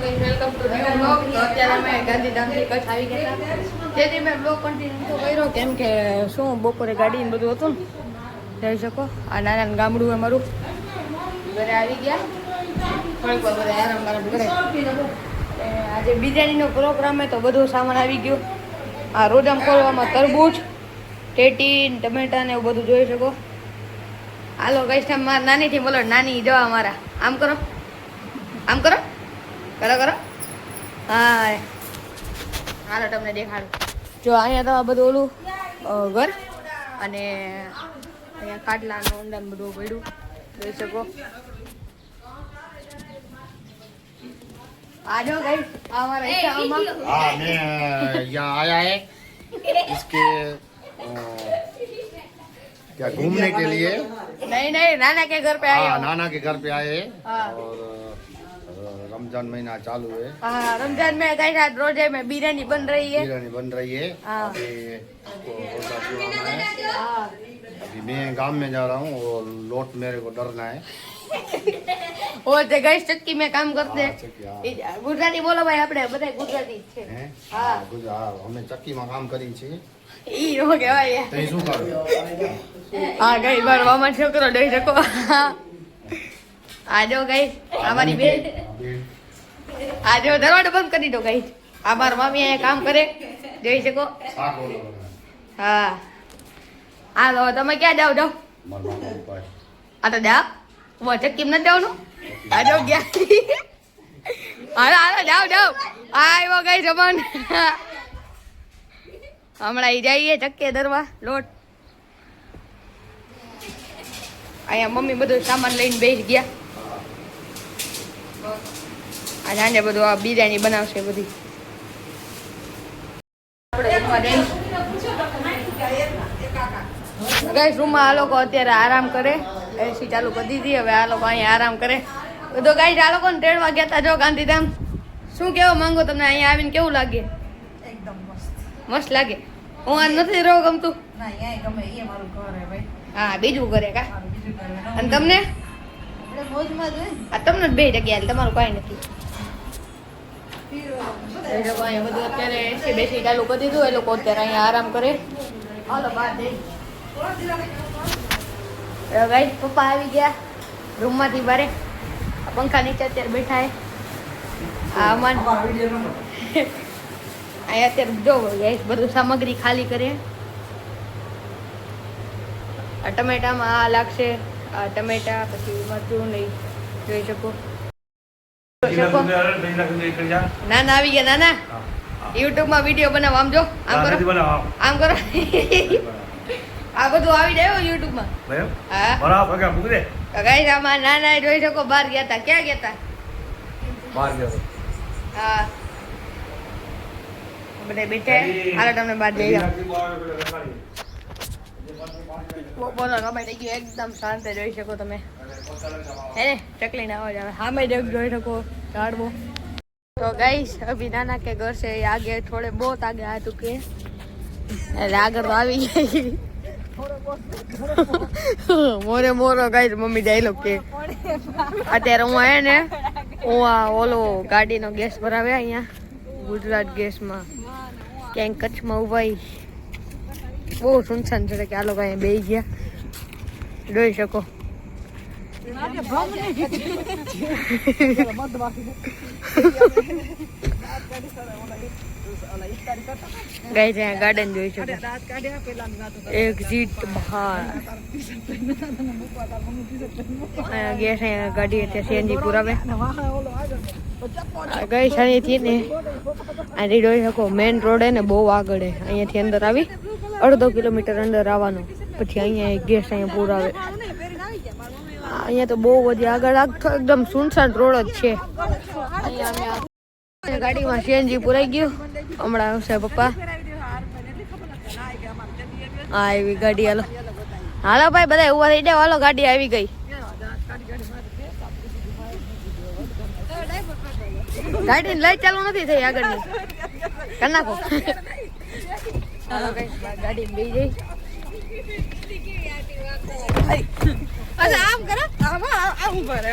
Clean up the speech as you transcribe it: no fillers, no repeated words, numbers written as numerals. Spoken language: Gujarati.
Guys welcome to new blog. તો અત્યારે અમે ગાંધીધામથી કચ્છ આવી ગયા હતા. તેથી મેં બ્લોગ કન્ટિન્યુ કર્યો કેમ કે શું બપોરે ગાડી ને બધું હતું ને જઈ શકો. આ નાના ગામડું અમારું ઘરે આવી ગયા. થોડીક વાર બધા આરામ કરે. આજે બિરયાનીનો પ્રોગ્રામ હે તો બધો સામાન આવી ગયો. આ રોજામ ખોલવામાં તરબૂચ, ટેટી, ટમેટા ને એવું બધું જોઈ શકો. હાલો ગાઈસ મારા નાનીથી બોલો. નાની જવા મારા આમ કરો, આમ કરો, કરો કરો. હા હાલો તમને દેખાડું. જો અહીંયા તો બધું ઓલું ઘર અને અહીંયા ખાટલાનું ઊંડાણ બધું પડ્યું જોઈ શકો. आजो गाइस हमारा इच्छा हाँ मैं यहाँ आया है इसके क्या घूमने के लिए. नहीं नाना के घर पे आए. हाँ नाना के घर पे आए और रमजान महीना चालू है. हाँ रमजान में गाइस आज रोजे में बिरयानी बन रही है. बिरयानी बन रही है. अभी इसको रोजा पुराना है. अभी मैं गांव में जा रहा हूँ और लौट मेरे को डरना है. वो जे गाइस चक्की में काम करते हैं. गुजराती बोलो भाई આપણે બધા ગુજરાતી છે. હા ગુજરાત અમે ચક્કીમાં કામ કરી છે. ઈ નો કહેવાય. તો શું કરું? હા ગાઈસ બાર મામા છોકરો દઈ શકો. આજો ગાઈસ અમારી બેન. આજો દરવાજો બંધ કરી દો ગાઈસ. આ માર મામી અહીંયા કામ કરે જોઈ શકો. હા હાલો તમે ક્યાં જાવ જાવ? આ તો જાવ वो चक्की में जाओ आ जाओ क्या हालो जाओ जाओ आयो गई जमान हमारा जाइए चक्के दरवा लोट आया मम्मी બધું સામાન લઈને બેસી ગયા. આ જાને બધું આ બિરયાની બનાવશે બધી. ગાઈસ રૂમમાં આ લોકો અત્યારે આરામ કરે. એસી ચાલુ કરી દીધી. હવે આ લોકો અહીંયા આરામ કરે. તો ગાઈસ આ લોકોને તેડવા ગયા હતા જો ગાંધીધામ. શું કહેવા માંગો તમને? અહીંયા આવીને કેવું લાગે? એકદમ મસ્ત મસ્ત લાગે. હું આ નથી રહો ગમતું. ના અહીંયા ગમે એ મારું ઘર હે ભાઈ. હા બીજું કરે કા. મારું બીજું ઘર હે. અને તમને? આપણે મોજમાં જ હોય. આ તમને જ બે જગ્યાએ તમારું કાંઈ નથી. એ લોકો અહીંયા બધું અત્યારે એસી બેસી ચાલુ કરી દીધું. એ લોકો અત્યારે અહીંયા આરામ કરે. હાલો બહાર જઈ. ગાઈસ પપ્પા આવી ગયા રૂમમાંથી બારે. પંખા નીચે અત્યારે બેઠા હે. આ અમાર અહીંયા અત્યારે જો ગાઈસ બધું સામગ્રી ખાલી કરે. આ ટમેટામાં આ લાગશે. આ ટમેટા પછી મરચું નહીં જોઈ શકો. નાના આવી ગયા. નાના યુટ્યુબમાં વિડીયો બનાવો. આમ જો આમ કરો આમ કરો. આ બધું આવી જાય યુટ્યુબમાં. હા બરાબર ગાઈસ આમાં નાના જોઈ શકો બહાર ગયા હતા. ક્યાં ગયા હતા? બહાર ગયા. હા બધા બેઠા. હાલો તમને બહાર જઈ જાઓ. બોલો રમાઈ થઈ ગયું એકદમ શાંત જોઈ શકો તમે. હે ને ચકલી ના અવાજ આવે. સામે જોઈ શકો ઝાડવો. तो गाइस अभी नाना के घर से आगे थोड़े बहुत आगे आ चुके हैं. आगे तो आ गई મોરે મોરો ગાઈસ મમ્મી ડાયલોગ કે અત્યારે હું આયા ને હું આ ઓલો ગાડીનો ગેસ ભરાવે અહીંયા ગુજરાત ગેસમાં ક્યાંક કચ્છમાં ઉભાઈ. બહુ સુનસાન છે કે આ લોકો અહીંયા બેસી ગયા જોઈ શકો. ગાઈસ અહીંયા ગાર્ડન જોઈ શકો. એક્ઝિટ બહાર ગેસ અહીંયા ગાડી અત્યારે સીએનજી પુરાવે. ગાઈસ અહીંયાથી ને આ જોઈ શકો મેઇન રોડ હે ને બહુ આગળ હે. અહીંયાથી અંદર આવી 1.5 કિલોમીટર અંદર આવવાનું પછી અહીંયા ગેસ અહીંયા પુરાવે. અહીંયા તો બહુ બધી આગળ એકદમ સુનસાન રોડ જ છે. અહીંયા ગાડીમાં સીએનજી પુરાઈ ગયું. હમણાં આવશે પપ્પા. હા એવી ગાડી. હાલો હાલો ભાઈ બધા ઉભા થઈ જાવ. હાલો ગાડી આવી ગઈ. ગાડી લાઈટ ચાલુ નથી થઈ આગળની. કરી નાખો. હાલો ગાડી બેસી જઈ. આમ કરો આમ ભરે